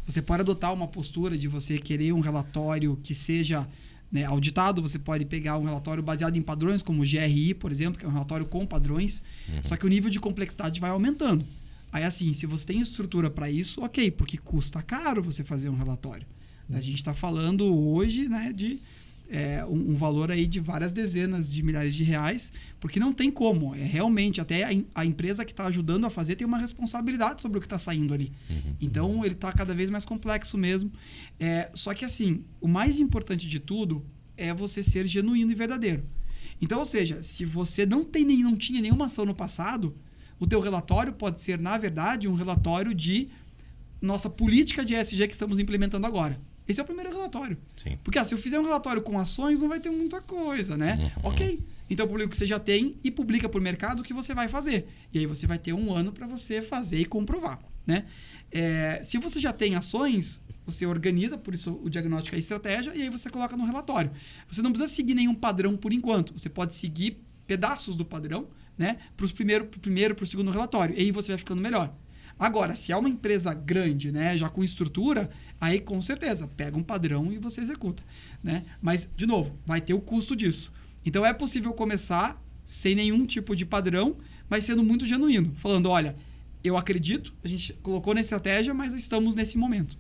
Você pode adotar uma postura de você querer um relatório que seja, né, auditado. Você pode pegar um relatório baseado em padrões, como o GRI, por exemplo, que é um relatório com padrões. Só que o nível de complexidade vai aumentando. Aí, assim, se você tem estrutura para isso, ok, porque custa caro você fazer um relatório. A gente está falando hoje, né, de um valor aí de várias dezenas de milhares de reais, porque não tem como. Realmente, até a empresa que está ajudando a fazer tem uma responsabilidade sobre o que está saindo ali. Então, ele está cada vez mais complexo mesmo. Só que, assim, o mais importante de tudo é você ser genuíno e verdadeiro. Então, ou seja, se você não tinha nenhuma ação no passado, o teu relatório pode ser, na verdade, um relatório de nossa política de ESG que estamos implementando agora. Esse é o primeiro relatório. Sim. Porque se eu fizer um relatório com ações, não vai ter muita coisa, né? Ok. Então, publica o que você já tem e publica para o mercado o que você vai fazer. E aí você vai ter um ano para você fazer e comprovar, né? Se você já tem ações, você organiza, por isso o diagnóstico é a estratégia, e aí você coloca no relatório. Você não precisa seguir nenhum padrão por enquanto. Você pode seguir pedaços do padrão, né? Para o primeiro, para o segundo relatório. E aí você vai ficando melhor. Agora, se é uma empresa grande, né, já com estrutura, aí com certeza, pega um padrão e você executa, né? Mas, de novo, vai ter o custo disso. Então, é possível começar sem nenhum tipo de padrão, mas sendo muito genuíno. Falando, olha, eu acredito, a gente colocou na estratégia, mas estamos nesse momento.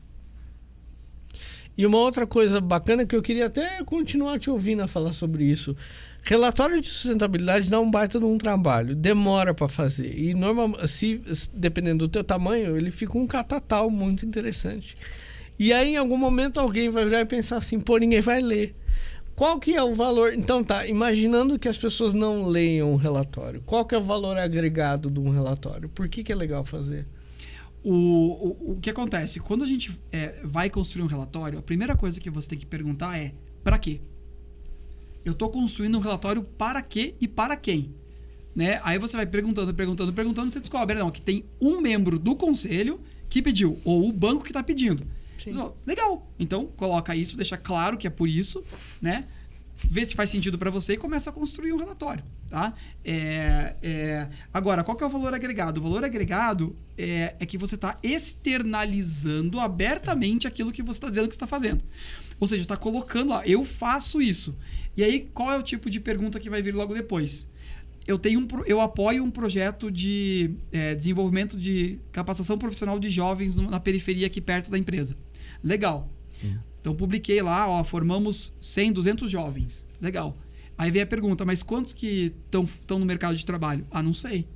E uma outra coisa bacana que eu queria até continuar te ouvindo a falar sobre isso. Relatório de sustentabilidade dá um baita de um trabalho, demora para fazer. E normalmente, dependendo do teu tamanho, ele fica um catatal muito interessante. E aí, em algum momento, alguém vai virar e pensar assim, pô, ninguém vai ler. Qual que é o valor? Então tá, imaginando que as pessoas não leiam o relatório, qual que é o valor agregado de um relatório? Por que é legal fazer? O que acontece? Quando a gente vai construir um relatório, a primeira coisa que você tem que perguntar é, para quê? Eu estou construindo um relatório para quê e para quem? Né? Aí você vai perguntando, você descobre que tem um membro do conselho que pediu, ou o banco que está pedindo. Legal, então coloca isso, deixa claro que é por isso, né? Vê se faz sentido para você e começa a construir um relatório. Tá? Agora, qual que é o valor agregado? O valor agregado é que você está externalizando abertamente aquilo que você está dizendo que está fazendo. Ou seja, está colocando lá, eu faço isso. E aí, qual é o tipo de pergunta que vai vir logo depois? Eu apoio um projeto de desenvolvimento de capacitação profissional de jovens na periferia aqui perto da empresa. Legal. Então, publiquei lá, formamos 100, 200 jovens. Legal. Aí vem a pergunta, mas quantos que estão no mercado de trabalho? Não sei.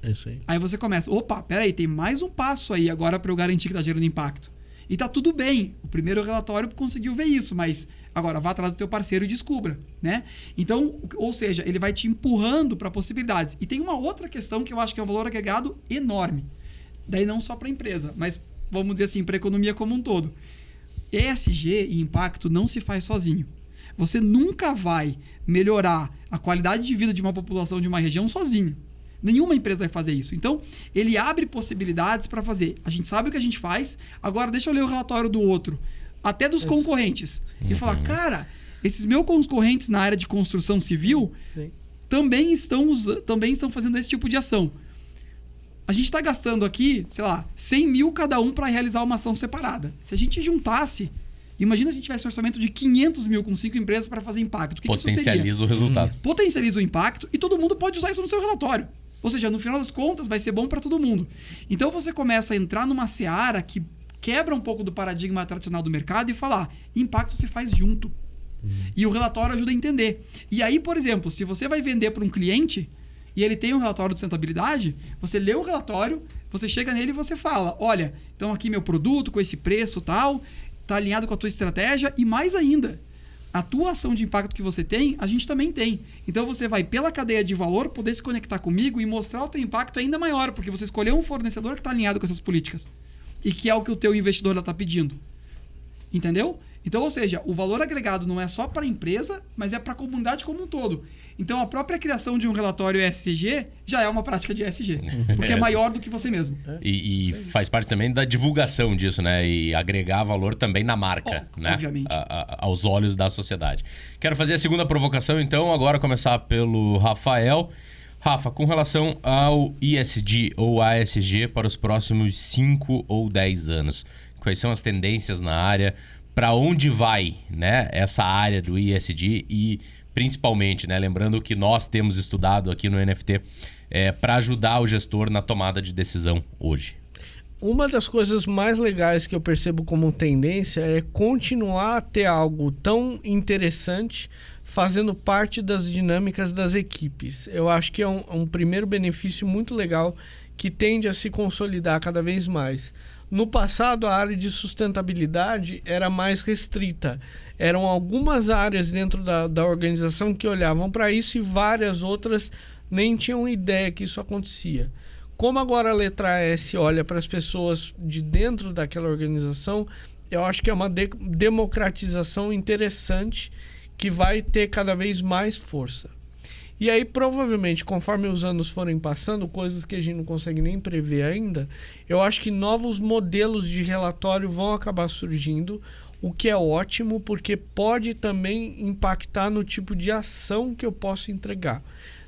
É isso aí. Aí você começa, peraí, tem mais um passo aí agora para eu garantir que está gerando impacto. E tá tudo bem. O primeiro relatório conseguiu ver isso, mas agora vá atrás do teu parceiro e descubra, né? Então, ou seja, ele vai te empurrando para possibilidades. E tem uma outra questão que eu acho que é um valor agregado enorme. Daí não só para a empresa, mas vamos dizer assim, para a economia como um todo. ESG e impacto não se faz sozinho. Você nunca vai melhorar a qualidade de vida de uma população de uma região sozinho. Nenhuma empresa vai fazer isso. Então, ele abre possibilidades para fazer. A gente sabe o que a gente faz, agora deixa eu ler o relatório do outro, até dos concorrentes, e falar, cara, esses meus concorrentes na área de construção civil também estão fazendo esse tipo de ação. A gente está gastando aqui, sei lá, 100 mil cada um para realizar uma ação separada. Se a gente juntasse, imagina se a gente tivesse um orçamento de 500 mil com 5 empresas para fazer impacto. O que isso seria? Potencializa o resultado. Potencializa o impacto e todo mundo pode usar isso no seu relatório. Ou seja, no final das contas, vai ser bom para todo mundo. Então você começa a entrar numa seara que quebra um pouco do paradigma tradicional do mercado e falar, impacto se faz junto. E o relatório ajuda a entender. E aí, por exemplo, se você vai vender para um cliente e ele tem um relatório de sustentabilidade, você lê o relatório, você chega nele e você fala, olha, então aqui meu produto com esse preço tal, está alinhado com a tua estratégia e mais ainda, a tua ação de impacto que você tem, a gente também tem. Então você vai pela cadeia de valor poder se conectar comigo e mostrar o teu impacto ainda maior, porque você escolheu um fornecedor que está alinhado com essas políticas e que é o que o teu investidor está pedindo. Entendeu? Então, ou seja, o valor agregado não é só para a empresa, mas é para a comunidade como um todo. Então, a própria criação de um relatório ESG já é uma prática de ESG, porque é maior do que você mesmo. E faz parte também da divulgação disso, né? E agregar valor também na marca, né? Obviamente. Aos olhos da sociedade. Quero fazer a segunda provocação, então, agora começar pelo Rafael. Rafa, com relação ao ESG ou ASG para os próximos 5 ou 10 anos, quais são as tendências na área? Para onde vai, né, essa área do ESG e principalmente, né, lembrando que nós temos estudado aqui no NFT para ajudar o gestor na tomada de decisão hoje. Uma das coisas mais legais que eu percebo como tendência é continuar a ter algo tão interessante fazendo parte das dinâmicas das equipes. Eu acho que é um primeiro benefício muito legal que tende a se consolidar cada vez mais. No passado, a área de sustentabilidade era mais restrita. Eram algumas áreas dentro da organização que olhavam para isso e várias outras nem tinham ideia que isso acontecia. Como agora a letra S olha para as pessoas de dentro daquela organização, eu acho que é uma democratização interessante que vai ter cada vez mais força. E aí, provavelmente, conforme os anos forem passando, coisas que a gente não consegue nem prever ainda, eu acho que novos modelos de relatório vão acabar surgindo, o que é ótimo, porque pode também impactar no tipo de ação que eu posso entregar.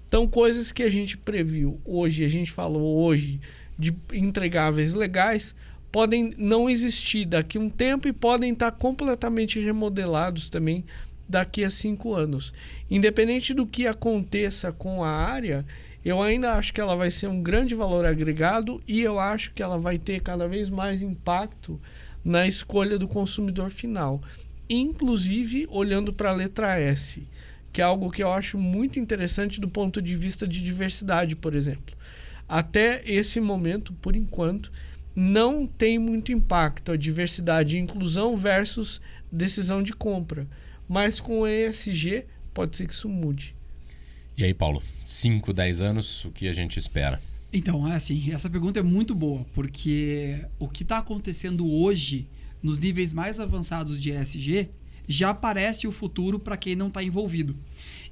Então, coisas que a gente previu hoje, a gente falou hoje, de entregáveis legais, podem não existir daqui a um tempo e podem estar completamente remodelados também daqui a 5 anos. Independente do que aconteça com a área, eu ainda acho que ela vai ser um grande valor agregado e eu acho que ela vai ter cada vez mais impacto na escolha do consumidor final. Inclusive, olhando para a letra S, que é algo que eu acho muito interessante do ponto de vista de diversidade, por exemplo. Até esse momento, por enquanto, não tem muito impacto a diversidade e inclusão versus decisão de compra. Mas com o ESG, pode ser que isso mude. E aí, Paulo, 5, 10 anos, o que a gente espera? Então, assim, essa pergunta é muito boa, porque o que está acontecendo hoje, nos níveis mais avançados de ESG, já parece o futuro para quem não está envolvido.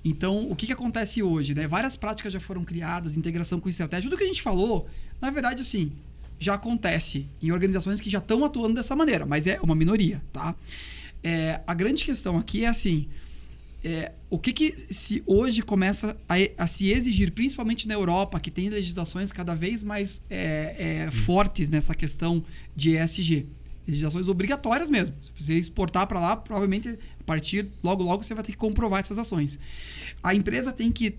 Então, o que acontece hoje? Né? Várias práticas já foram criadas, integração com estratégia. Tudo que a gente falou, na verdade, assim, já acontece em organizações que já estão atuando dessa maneira, mas é uma minoria, tá? A grande questão aqui é assim, o que se hoje começa a se exigir, principalmente na Europa, que tem legislações cada vez mais fortes nessa questão de ESG. Legislações obrigatórias mesmo. Se você exportar para lá, provavelmente a partir logo você vai ter que comprovar essas ações. A empresa tem que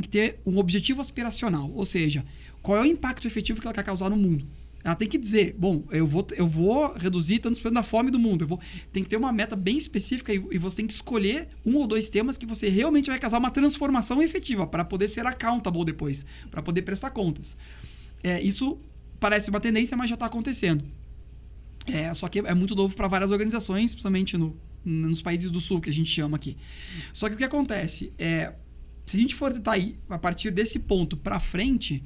ter um objetivo aspiracional, ou seja, qual é o impacto efetivo que ela quer causar no mundo. Ela tem que dizer, bom, eu vou reduzir tantos por cento da fome do mundo. Tem que ter uma meta bem específica e você tem que escolher 1 ou 2 temas que você realmente vai causar uma transformação efetiva para poder ser accountable depois, para poder prestar contas. Isso parece uma tendência, mas já está acontecendo. Só que é muito novo para várias organizações, principalmente nos países do sul, que a gente chama aqui. Só que o que acontece se a gente for tentar ir a partir desse ponto para frente,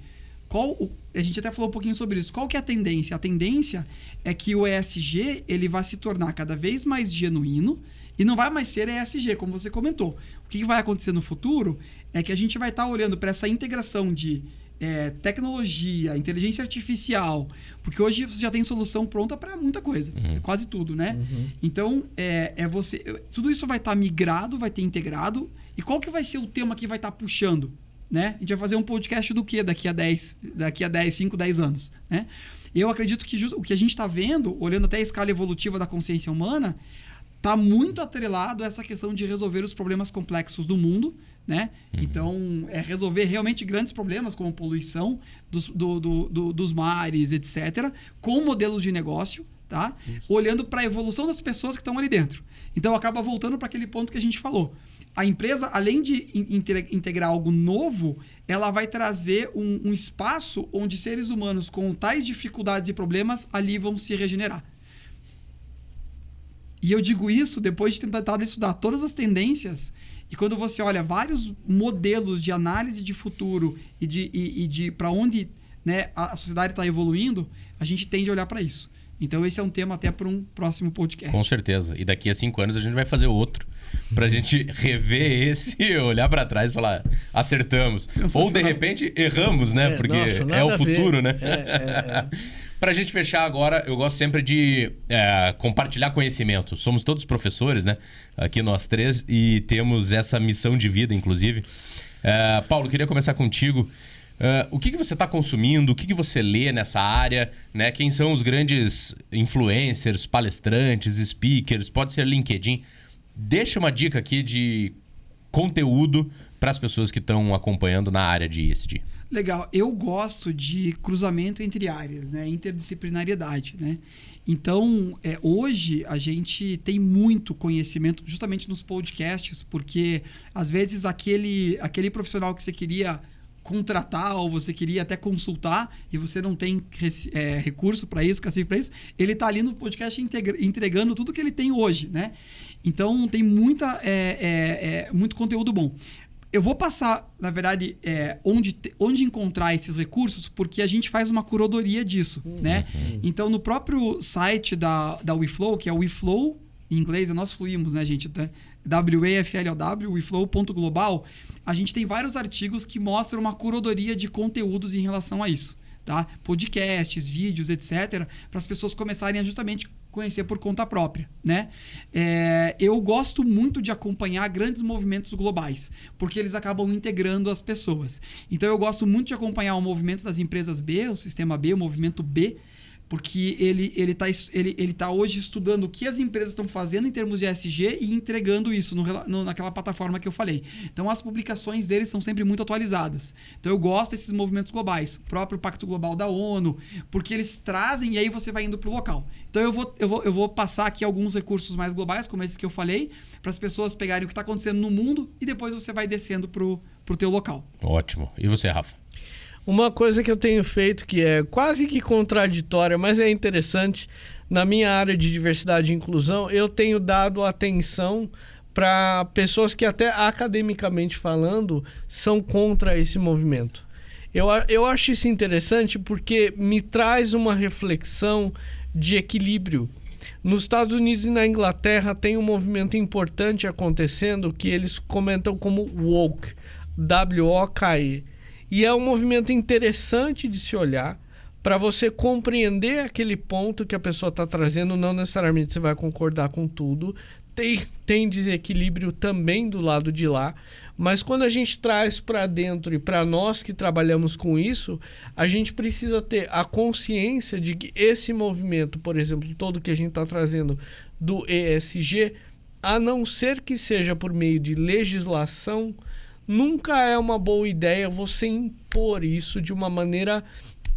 A gente até falou um pouquinho sobre isso. Qual que é a tendência? A tendência é que o ESG ele vai se tornar cada vez mais genuíno e não vai mais ser ESG, como você comentou. O que vai acontecer no futuro é que a gente vai estar olhando para essa integração de tecnologia, inteligência artificial, porque hoje você já tem solução pronta para muita coisa, quase tudo, né? Então, tudo isso vai estar migrado, vai ter integrado. E qual que vai ser o tema que vai estar puxando? Né? A gente vai fazer um podcast do quê daqui a 5, 10 anos, né? Eu acredito que o que a gente está vendo, olhando até a escala evolutiva da consciência humana, está muito atrelado a essa questão de resolver os problemas complexos do mundo, né? Então, resolver realmente grandes problemas como poluição dos mares, etc., com modelos de negócio, tá? Olhando para a evolução das pessoas que estão ali dentro. Então, acaba voltando para aquele ponto que a gente falou. A empresa, além de integrar algo novo, ela vai trazer um espaço onde seres humanos com tais dificuldades e problemas ali vão se regenerar. E eu digo isso depois de tentar estudar todas as tendências. E quando você olha vários modelos de análise de futuro e de para onde, né, a sociedade está evoluindo, a gente tende a olhar para isso. Então esse é um tema até para um próximo podcast. Com certeza. E daqui a 5 anos a gente vai fazer outro. Pra gente rever esse, olhar pra trás e falar, acertamos. Ou de repente erramos, né? Porque é o futuro, né? Pra gente fechar agora, eu gosto sempre de compartilhar conhecimento. Somos todos professores, né? Aqui nós 3, e temos essa missão de vida, inclusive. Paulo, queria começar contigo. O que você está consumindo? O que você lê nessa área? Né? Quem são os grandes influencers, palestrantes, speakers? Pode ser LinkedIn. Deixa uma dica aqui de conteúdo para as pessoas que estão acompanhando na área de ESG. Legal. Eu gosto de cruzamento entre áreas, né? Interdisciplinariedade, né? Então, hoje a gente tem muito conhecimento justamente nos podcasts, porque às vezes aquele profissional que você queria contratar ou você queria até consultar e você não tem recurso para isso, cacife para isso, ele está ali no podcast entregando tudo que ele tem hoje, né? Então tem muito conteúdo bom. Eu vou passar, na verdade, onde encontrar esses recursos, porque a gente faz uma curadoria disso, né? Então, no próprio site da WeFlow, que é o WeFlow, em inglês, nós fluímos, né, gente? WeFlow, weflow.global, a gente tem vários artigos que mostram uma curadoria de conteúdos em relação a isso, tá? Podcasts, vídeos, etc., para as pessoas começarem a justamente conhecer por conta própria, né? Eu gosto muito de acompanhar grandes movimentos globais, porque eles acabam integrando as pessoas. Então, eu gosto muito de acompanhar o movimento das empresas B, o sistema B, o movimento B, porque ele tá hoje estudando o que as empresas estão fazendo em termos de ESG e entregando isso naquela plataforma que eu falei. Então, as publicações deles são sempre muito atualizadas. Então, eu gosto desses movimentos globais. O próprio Pacto Global da ONU, porque eles trazem e aí você vai indo para o local. Então, eu vou passar aqui alguns recursos mais globais, como esses que eu falei, para as pessoas pegarem o que está acontecendo no mundo e depois você vai descendo para o teu local. Ótimo. E você, Rafa? Uma coisa que eu tenho feito que é quase que contraditória, mas é interessante, na minha área de diversidade e inclusão, eu tenho dado atenção para pessoas que até academicamente falando são contra esse movimento. Eu acho isso interessante porque me traz uma reflexão de equilíbrio. Nos Estados Unidos e na Inglaterra tem um movimento importante acontecendo que eles comentam como woke, W-O-K-E. E é um movimento interessante de se olhar para você compreender aquele ponto que a pessoa está trazendo. Não necessariamente você vai concordar com tudo. Tem desequilíbrio também do lado de lá. Mas quando a gente traz para dentro e para nós que trabalhamos com isso, a gente precisa ter a consciência de que esse movimento, por exemplo, todo que a gente está trazendo do ESG, a não ser que seja por meio de legislação, nunca é uma boa ideia você impor isso de uma maneira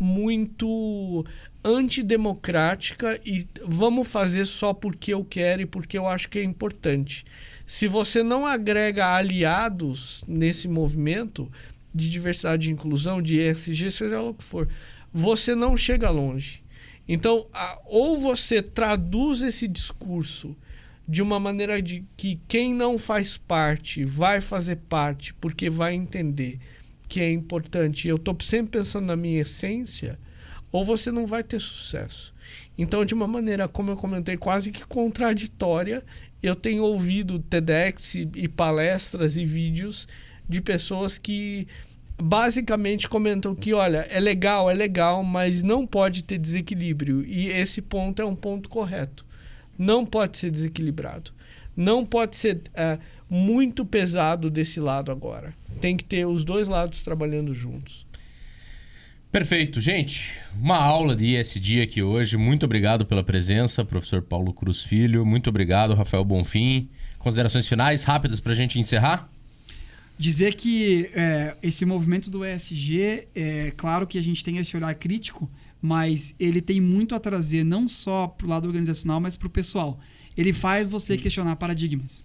muito antidemocrática e vamos fazer só porque eu quero e porque eu acho que é importante. Se você não agrega aliados nesse movimento de diversidade e inclusão, de ESG, seja lá o que for, você não chega longe. Então, ou você traduz esse discurso de uma maneira de que quem não faz parte vai fazer parte porque vai entender que é importante, eu estou sempre pensando na minha essência, ou você não vai ter sucesso. Então, de uma maneira, como eu comentei, quase que contraditória, eu tenho ouvido TEDx e palestras e vídeos de pessoas que basicamente comentam que, olha, é legal, mas não pode ter desequilíbrio. E esse ponto é um ponto correto. Não pode ser desequilibrado. Não pode ser muito pesado desse lado agora. Tem que ter os dois lados trabalhando juntos. Perfeito, gente. Uma aula de ESG aqui hoje. Muito obrigado pela presença, professor Paulo Cruz Filho. Muito obrigado, Rafael Bonfim. Considerações finais rápidas para a gente encerrar? Dizer que esse movimento do ESG, claro que a gente tem esse olhar crítico, mas ele tem muito a trazer não só para o lado organizacional, mas para o pessoal. Ele faz você questionar paradigmas.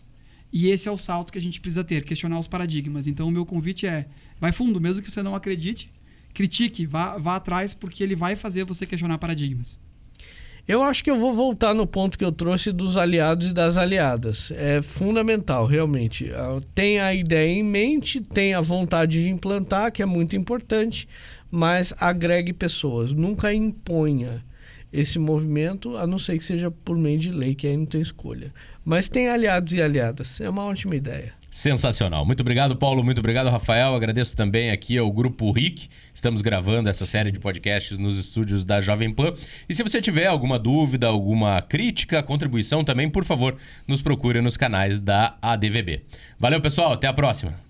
E esse é o salto que a gente precisa ter, questionar os paradigmas. Então o meu convite vai fundo, mesmo que você não acredite, critique, vá atrás, porque ele vai fazer você questionar paradigmas. Eu acho que eu vou voltar no ponto que eu trouxe dos aliados e das aliadas. É fundamental, realmente. Tenha a ideia em mente, tenha a vontade de implantar, que é muito importante, mas agregue pessoas. Nunca imponha esse movimento, a não ser que seja por meio de lei, que aí não tem escolha. Mas tem aliados e aliadas. É uma ótima ideia. Sensacional. Muito obrigado, Paulo. Muito obrigado, Rafael. Agradeço também aqui ao Grupo RIC. Estamos gravando essa série de podcasts nos estúdios da Jovem Pan. E se você tiver alguma dúvida, alguma crítica, contribuição também, por favor, nos procure nos canais da ADVB. Valeu, pessoal. Até a próxima.